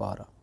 12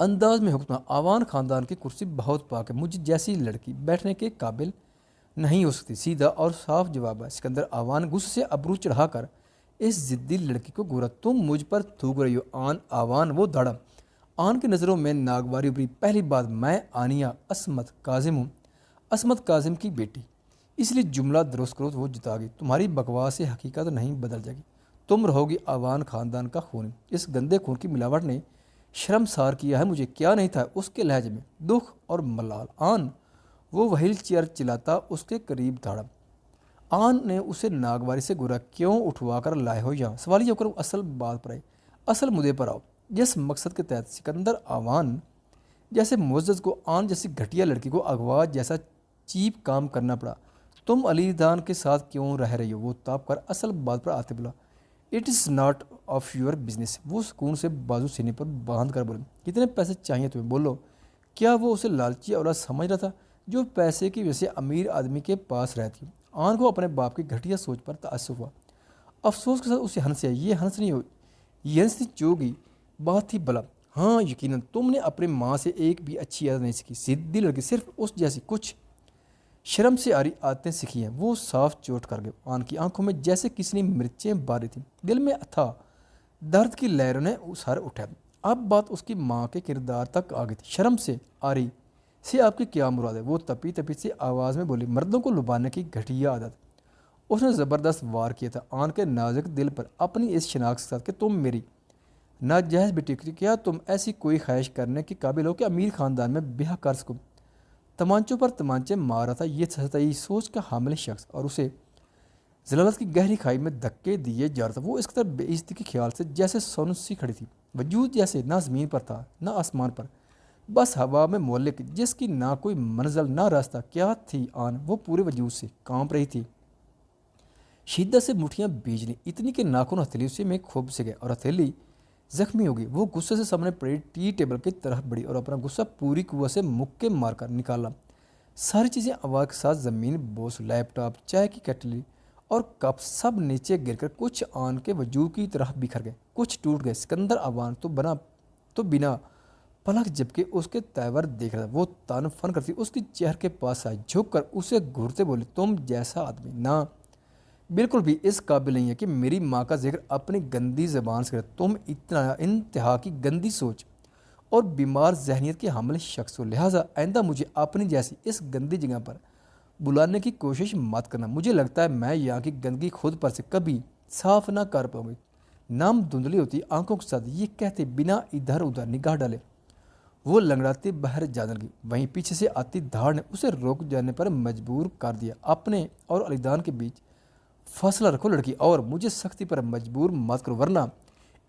انداز میں حکمراں، آوان خاندان کی کرسی بہت پاک ہے، مجھے جیسی لڑکی بیٹھنے کے قابل نہیں ہو سکتی۔ سیدھا اور صاف جواب ہے۔ سکندر آوان غصے سے ابرو چڑھا کر اس ضدی لڑکی کو گورا، تم مجھ پر تھوک رہی ہو آن آوان۔ وہ دھڑا، آن کی نظروں میں ناگواری ابری۔ پہلی بات، میں آنیہ عصمت کاظم ہوں، عصمت کاظم کی بیٹی، اس لیے جملہ درست کرو۔ وہ جتا گئی، تمہاری بکواس سے حقیقت نہیں بدل جائے گی، تم رہو گی آوان خاندان کا خون۔ اس گندے خون کی ملاوٹ نے شرمسار کیا ہے مجھے، کیا نہیں تھا اس کے لہجے میں دکھ اور ملال۔ آن، وہ وہیل چیئر چلاتا اس کے قریب دھاڑا۔ آن نے اسے ناگواری سے گورا، کیوں اٹھوا کر لائے ہو یہاں؟ سوالیہ ہو کر اصل بات پر آئے، اصل مدعے پر آؤ۔ جس مقصد کے تحت سکندر آوان جیسے معزز کو آن جیسی گھٹیا لڑکی کو اغوا جیسا چیپ کام کرنا پڑا، تم علی دان کے ساتھ کیوں رہ رہی ہو؟ وہ تاپ کر اصل بات پر آتے بولا، it is not of your business. وہ سکون سے بازو سینے پر باندھ کر بولے، کتنے پیسے چاہیے تمہیں بولو؟ کیا وہ اسے لالچی اولاد سمجھ رہا تھا جو پیسے کی وجہ سے امیر آدمی کے پاس رہتی؟ آن کو اپنے باپ کی گھٹیا سوچ پر تأسف ہوا، افسوس کے ساتھ اسے ہنس آئی۔ یہ ہنس نہیں ہو، یہ ہنسنی چوگی بات تھی بلا۔ ہاں یقیناً تم نے اپنی ماں سے ایک بھی اچھی عادت نہیں سیکھی، سیدھی لڑکی، صرف اس جیسی کچھ شرم سے آری عادتیں سیکھی ہیں۔ وہ صاف چوٹ کر گئے، آن کی آنکھوں میں جیسے کسی نے مرچیں باری تھیں، دل میں تھا درد کی لہروں نے سر اٹھا۔ اب بات اس کی ماں کے کردار تک آ گئی تھی۔ شرم سے آری سے آپ کی کیا مراد ہے؟ وہ تپی تپی سی آواز میں بولی، مردوں کو لبانے کی گھٹیا عادت۔ اس نے زبردست وار کیا تھا آن کے نازک دل پر اپنی اس شناخت کے ساتھ کہ تم میری ناجائز بیٹی، کیا تم ایسی کوئی خواہش کرنے کے قابل ہو کہ امیر خاندان میں بیاہ کر سکو؟ تمانچوں پر تمانچے مار رہا تھا یہ سطحی سوچ کا حامل شخص، اور اسے ذلت کی گہری کھائی میں دھکے دیے جا رہا تھا۔ وہ اس قدر بے عزتی کے خیال سے جیسے سون سی کھڑی تھی، وجود جیسے نہ زمین پر تھا نہ آسمان پر، بس ہوا میں معلق، جس کی نہ کوئی منزل نہ راستہ۔ کیا تھی آن؟ وہ پورے وجود سے کانپ رہی تھی، شدت سے مٹھیاں بیج لیں، اتنی کہ ناخن ہتھیلی سے میں کھوب سے گئے اور ہتھیلی زخمی ہو گئی۔ وہ غصے سے سامنے پڑی ٹی ٹیبل کی طرف بڑھی اور اپنا غصہ پوری قوت سے مکے مار کر نکالا۔ ساری چیزیں آواز کے ساتھ زمین بوس، لیپ ٹاپ، چائے کی کیٹلی اور کپ سب نیچے گر کر کچھ آن کے وجود کی طرح بکھر گئے، کچھ ٹوٹ گئے۔ سکندر آوان تو بنا پلک جبکہ اس کے تیور دیکھ رہا تھا۔ وہ تان فن کرتی اس کی چہر کے پاس آئی، جھک کر اسے گھورتے بولے، تم جیسا آدمی نہ بالکل بھی اس قابل نہیں ہے کہ میری ماں کا ذکر اپنی گندی زبان سے کرے۔ تم اتنا انتہا کی گندی سوچ اور بیمار ذہنیت کے حامل شخص ہو، لہٰذا آئندہ مجھے اپنی جیسی اس گندی جگہ پر بلانے کی کوشش مت کرنا۔ مجھے لگتا ہے میں یہاں کی گندگی خود پر سے کبھی صاف نہ کر پاؤں گی۔ نام دھندلی ہوتی آنکھوں کے ساتھ یہ کہتے بنا ادھر ادھر نگاہ ڈالے وہ لنگڑاتی باہر جانے لگی۔ وہیں پیچھے سے آتی دھاڑ نے اسے روک جانے پر مجبور کر دیا۔ اپنے اور علیدان کے بیچ فاصلہ رکھو لڑکی، اور مجھے سختی پر مجبور مت کرو، ورنہ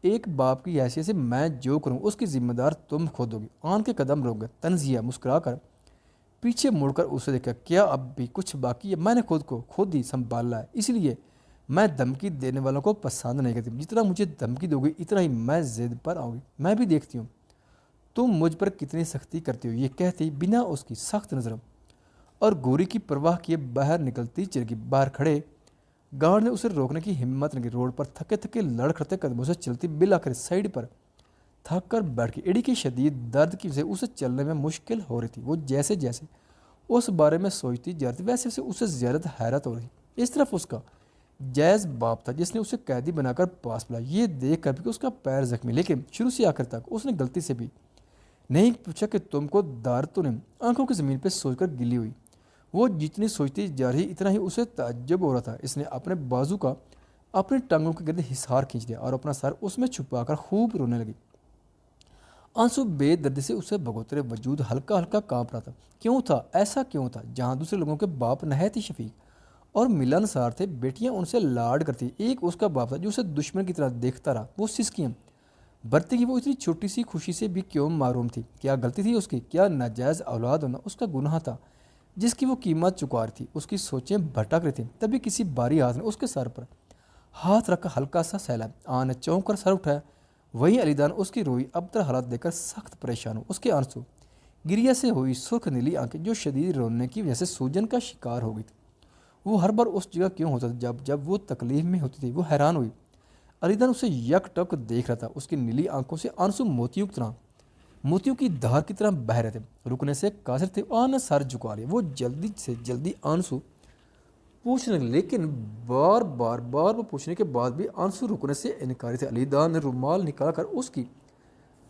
ایک باپ کی حیثیت سے میں جو کروں اس کی ذمہ دار تم خود ہوگی۔ آن کے قدم روک گئے۔ تنزیہ مسکرا کر پیچھے مڑ کر اسے دیکھا، کیا اب بھی کچھ باقی ہے؟ میں نے خود کو خود ہی سنبھالا ہے، اس لیے میں دھمکی دینے والوں کو پسند نہیں کرتی۔ جتنا مجھے دھمکی دو گی اتنا ہی میں ضد پر آؤں گی۔ میں بھی دیکھتی ہوں تم مجھ پر کتنی سختی کرتی ہو۔ یہ کہتی بنا اس کی سخت نظروں اور گوری کی پرواہ کیے باہر نکلتی چلی گئی۔ باہر کھڑے گارڈ نے اسے روکنے کی ہمت نہیں کی۔ روڈ پر تھکے تھکے لڑکھڑتے قدموں سے چلتی بالآخر سائڈ پر تھک کر بیٹھ گئی۔ ایڑی کی شدید درد کی وجہ سے اسے چلنے میں مشکل ہو رہی تھی۔ وہ جیسے جیسے اس بارے میں سوچتی جا رہی تھی ویسے ویسے اسے زیادہ حیرت ہو رہی۔ اس طرف اس کا جائز باپ تھا جس نے اسے قیدی بنا کر پاس بلایا، یہ دیکھ کر بھی کہ اس کا پیر زخمی، لیکن شروع سے آخر تک اس نے غلطی سے بھی نہیں پوچھا کہ تم کو درد تو نہیں۔ آنکھوں کی زمین پہ سوچ کر گلی ہوئی۔ وہ جتنی سوچتی جا رہی اتنا ہی اسے تعجب ہو رہا تھا۔ اس نے اپنے بازو کا اپنی ٹانگوں کے گرد حصار کھینچ لیا اور اپنا سر اس میں چھپا کر خوب رونے لگی۔ آنسو بے دردی سے اسے بھگوتے رہے، وجود ہلکا ہلکا کانپ رہا تھا۔ کیوں تھا ایسا؟ کیوں تھا جہاں دوسرے لوگوں کے باپ نہایت ہی شفیق اور ملنسار تھے، بیٹیاں ان سے لاڈ کرتی، ایک اس کا باپ تھا جو اسے دشمن کی طرح دیکھتا رہا۔ وہ سسکیاں برتی کہ وہ اتنی چھوٹی سی خوشی سے بھی کیوں محروم تھی؟ کیا غلطی تھی اس کی؟ کیا ناجائز اولاد ہونا اس کا گناہ تھا جس کی وہ قیمت چکا رہی تھی؟ اس کی سوچیں بھٹک رہی تھیں، تبھی کسی باری ہاتھ نے اس کے سر پر ہاتھ رکھا، ہلکا سا سیلاب۔ آن نے چونک کر سر اٹھایا، وہیں علیدان اس کی روئی ابتر حالات دیکھ کر سخت پریشان ہو۔ اس کے آنسو گریا سے ہوئی سرخ نیلی آنکھیں جو شدید رونے کی وجہ سے سوجن کا شکار ہو گئی تھی۔ وہ ہر بار اس جگہ کیوں ہوتا تھا جب وہ تکلیف میں ہوتی تھی؟ وہ حیران ہوئی۔ علیدان اسے یک ٹک دیکھ رہا تھا، اس کی نیلی آنکھوں سے آنسو موتیوں کی طرح موتیوں کی دھار کی طرح بہہ رہے تھے۔ رکنے سے قاصر تھے۔ آن نے سر جھکا لیا۔ وہ جلدی سے جلدی آنسو پوچھنے لگے، لیکن بار بار پوچھنے کے بعد بھی آنسو رکنے سے انکاری تھے۔ علی دان نے رومال نکال کر اس کی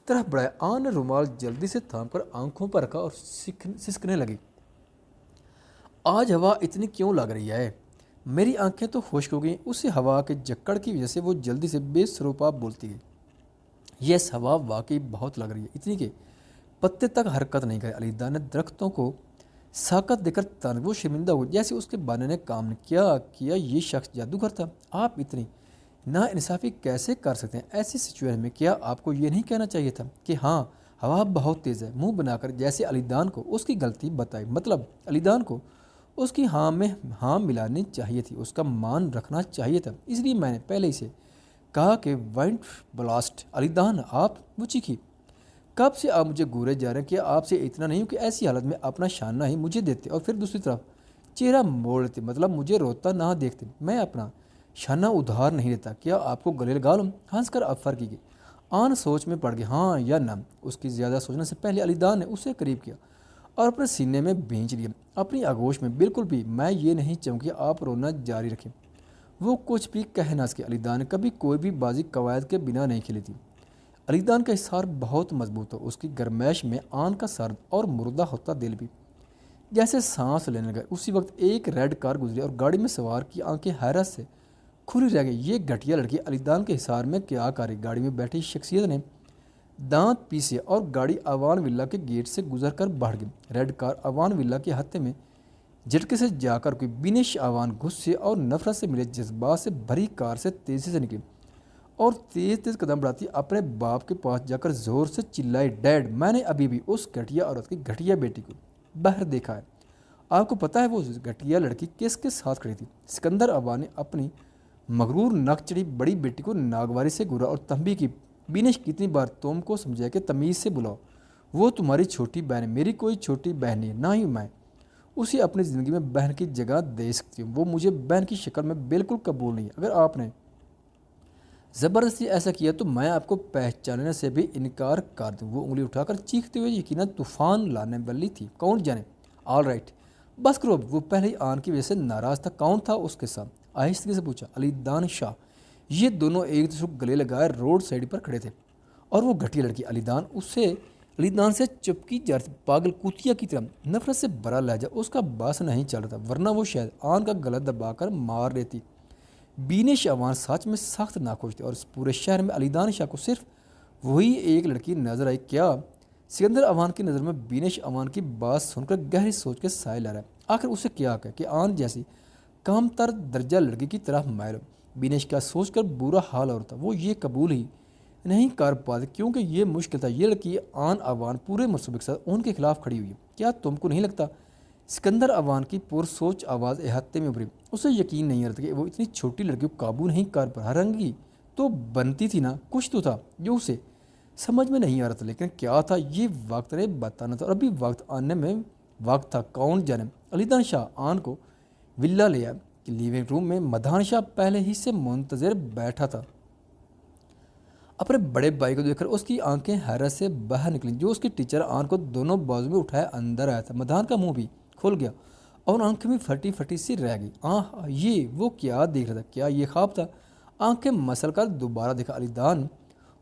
طرف بڑھایا۔ آن نے رومال جلدی سے تھام کر آنکھوں پر رکھا اور سسکنے لگی۔ آج ہوا اتنی کیوں لگ رہی ہے؟ میری آنکھیں تو خشک ہو گئیں۔ اسی ہوا کے جکڑ کی وجہ سے وہ جلدی سے بے سروپا بولتی گئی۔ یس، ہوا واقعی بہت لگ رہی ہے، اتنی کہ پتے تک حرکت نہیں کرے۔ علی دان نے درختوں کو ساکت دے کر تان، وہ شرمندہ ہو جیسے اس کے بانے نے کام نے کیا یہ شخص جادوگر تھا۔ آپ اتنی نا انصافی کیسے کر سکتے ہیں ایسی سچویشن میں؟ کیا آپ کو یہ نہیں کہنا چاہیے تھا کہ ہاں ہوا بہت تیز ہے؟ منہ بنا کر جیسے علی دان کو اس کی غلطی بتائی، مطلب علی دان کو اس کی ہاں میں ہاں ملانی چاہیے تھی، اس کا مان رکھنا چاہیے تھا۔ اس لیے میں نے پہلے ہی سے کہا کہ وائنٹ بلاسٹ۔ علی دان آپ، وہ چیخی، کب سے آپ مجھے گورے جا رہے ہیں؟ کیا آپ سے اتنا نہیں ہو کہ ایسی حالت میں اپنا شانہ ہی مجھے دیتے اور پھر دوسری طرف چہرہ موڑ لیتے، مطلب مجھے روتا نہ دیکھتے؟ میں اپنا شانہ ادھار نہیں لیتا، کیا آپ کو گلے لگا لوں؟ ہنس کر افر کی گئی۔ آن سوچ میں پڑ گئی، ہاں یا نہ۔ اس کی زیادہ سوچنے سے پہلے علی دان نے اسے قریب کیا اور اپنے سینے میں بھینچ لیا، اپنی آغوش میں۔ بالکل بھی، میں یہ نہیں چاہوں کہ آپ رونا جاری رکھیں۔ وہ کچھ بھی کہہ نہ سکے۔ علی دان نے کبھی کوئی بھی بازی قواعد کے بنا نہیں کھیلی تھی۔ علی دان کا حصار بہت مضبوط تھا، اس کی گرمائش میں آن کا سرد اور مردہ ہوتا دل بھی جیسے سانس لینے لگا۔ اسی وقت ایک ریڈ کار گزری اور گاڑی میں سوار کی آنکھیں حیرت سے کھلی رہ گئی۔ یہ گھٹیا لڑکی علی دان کے حصار میں کیا کر رہی؟ گاڑی میں بیٹھی شخصیت نے دانت پیسے اور گاڑی اوان ولا کے گیٹ سے گزر کر بڑھ گئی۔ ریڈ کار اوان ولا کے ہتھے میں جھٹکے سے جا کر کوئی بینش اوان غصے اور نفرت سے ملے جذبات سے بھری کار سے تیزی سے نکلی اور تیز قدم بڑھاتی اپنے باپ کے پاس جا کر زور سے چلائی، ڈیڈ، میں نے ابھی بھی اس گھٹیا عورت کی گھٹیا بیٹی کو باہر دیکھا ہے۔ آپ کو پتہ ہے وہ گھٹیا لڑکی کس کے ساتھ کھڑی تھی؟ سکندر اوان نے اپنی مغرور نک چڑھی بڑی بیٹی کو ناگواری سے گھورا اور تنبیہ کی، بینش کتنی بار تم کو سمجھایا کہ تمیز سے بلاؤ، وہ تمہاری چھوٹی بہن ہے، میری کوئی چھوٹی بہن نہیں ہے، نہ ہی میں اسے اپنی زندگی میں بہن کی جگہ دے سکتی ہوں۔ وہ مجھے بہن کی شکل میں بالکل قبول نہیں ہے۔ اگر آپ نے زبردستی ایسا کیا تو میں آپ کو پہچاننے سے بھی انکار کر دوں۔ وہ انگلی اٹھا کر چیختے ہوئے یقیناً طوفان لانے والی تھی۔ کون جانے؟ آل رائٹ، بس کرو اب۔ وہ پہلے ہی آن کی وجہ سے ناراض تھا۔ کون تھا اس کے ساتھ؟ آہستگی سے پوچھا علی دان شاہ۔ یہ دونوں ایک دوسرے کو گلے لگائے روڈ سائڈ پر کھڑے تھے اور وہ گھٹیا لڑکی علی دان سے چپکی جا رہی تھی، پاگل کوتیا کی طرح۔ نفرت سے بھرا لہجہ اس کا بس نہیں چل رہا تھا، ورنہ وہ شاید آن کا گلا دبا کر مار دیتی۔ بینش اوان سچ میں سخت ناخوش تھے اور اس پورے شہر میں علی دان شاہ کو صرف وہی ایک لڑکی نظر آئی۔ کیا؟ سکندر اوان کی نظر میں بینش اوان کی بات سن کر گہری سوچ کے سائے لا رہا ہے۔ آخر اسے کیا کہ آن جیسی کام تر درجہ لڑکی کی طرف مائل ہو؟ بینش کا سوچ کر برا حال ہو رہا تھا۔ وہ یہ قبول ہی نہیں کر پاتے کیونکہ یہ مشکل تھا۔ یہ لڑکی آن اوان پورے منصوبے کے ساتھ ان کے خلاف کھڑی ہوئی ہے۔ کیا تم کو نہیں لگتا؟ سکندر اوان کی پرسوچ آواز احاطے میں ابھری۔ اسے یقین نہیں آتا کہ وہ اتنی چھوٹی لڑکی کو قابو نہیں کر پا رہا۔ رنگی تو بنتی تھی نا، کچھ تو تھا جو اسے سمجھ میں نہیں آ رہا تھا، لیکن کیا تھا یہ وقت نے بتانا تھا اور ابھی وقت آنے میں وقت تھا۔ کون جانے؟ علی دان شاہ آن کو ولا لے آیا کہ لیونگ روم میں مدھان شاہ پہلے ہی سے منتظر بیٹھا تھا۔ اپنے بڑے بھائی کو دیکھ کر اس کی آنکھیں حیرت سے باہر نکلیں۔ جو اس کی ٹیچر آن کو دونوں بازو میں اٹھائے اندر آیا تھا، مدھان کا منہ بھی کھل گیا اور آنکھیں بھی پھٹی پھٹی سی رہ گئی۔ یہ وہ کیا دیکھ رہا تھا؟ کیا یہ خواب تھا؟ آنکھیں مسل کر دوبارہ دیکھا۔ علی دان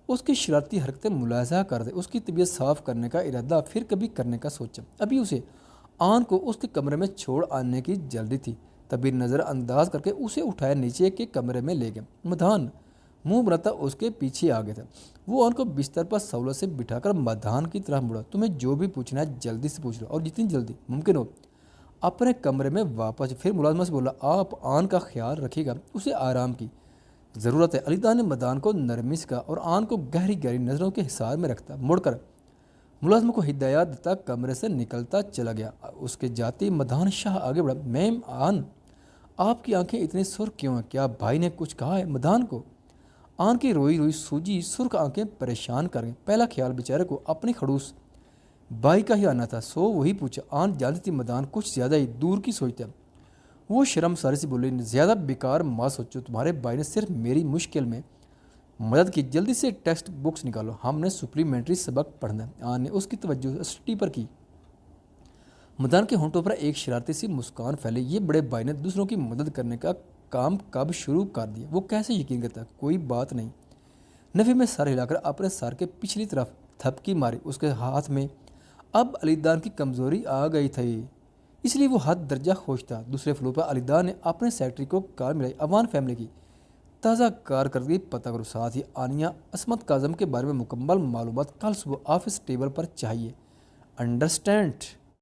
اس کی شرارتی حرکتیں ملاحظہ کرتے، اس کی طبیعت صاف کرنے کا ارادہ پھر کبھی کرنے کا سوچا۔ ابھی اسے آن کو اس کے کمرے میں چھوڑ آنے کی جلدی تھی، تبھی نظر انداز کر کے اسے اٹھائے نیچے کے کمرے میں لے گیا۔ مدھان منہ بناتا اس کے پیچھے آ گیا تھا۔ وہ آن کو بستر پر سہولت سے بٹھا کر مدھان کی طرح مڑا۔ تمہیں جو بھی پوچھنا ہے جلدی سے پوچھ لو اور جتنی جلدی ممکن ہو اپنے کمرے میں واپس۔ پھر ملازمت سے بولا، آپ آن کا خیال رکھیے گا، اسے آرام کی ضرورت ہے۔ علی دان نے مدھان کو نرمی سے کہا اور آن کو گہری گہری نظروں کے حصار میں رکھتا مڑ کر ملازموں کو ہدایات دیتا کمرے سے نکلتا چلا گیا۔ اس کے جاتے ہی مدھان شاہ آگے بڑھا، میم آن، آپ کی آنکھیں اتنی سرخ کیوں ہیں؟ کیا بھائی نے کچھ کہا ہے؟ مدھان کو آن کی روئی روئی سوجی سرخ آنکھیں پریشان کر گئیں۔ پہلا خیال بیچارے کو اپنی خڑوس بھائی کا ہی آنا تھا، سو وہی پوچھا۔ آن جانتی تھی مدھان کچھ زیادہ ہی دور کی سوچتا ہے۔ وہ شرم ساری سے بولی، زیادہ بیکار مت سوچو، تمہارے بھائی نے صرف میری مشکل میں مدد کی، جلدی سے ٹیکسٹ بکس نکالو، ہم نے سپلیمنٹری سبق پڑھنا ہے۔ آن نے اس کی توجہ اسٹڈی پر کی۔ مدان کے ہونٹوں پر ایک شرارتی سی مسکان پھیلی۔ یہ بڑے بھائی نے دوسروں کی مدد کرنے کا کام کب شروع کر دیا؟ وہ کیسے یقین کرتا؟ کوئی بات نہیں۔ نفی میں سر ہلا کر اپنے سر کے پچھلی طرف تھپکی ماری۔ اس کے ہاتھ میں اب علی دان کی کمزوری آ گئی تھی، اس لیے وہ حد درجہ خوش تھا۔ دوسرے فلور پر علی دان نے اپنے سیکرٹری کو کال ملائی۔ عوان فیملی کی تازہ کارکردگی پتہ کرو، ساتھ ہی آنیہ عصمت کاظم کے بارے میں مکمل معلومات کل صبح آفس ٹیبل پر چاہیے۔ انڈرسٹینڈ؟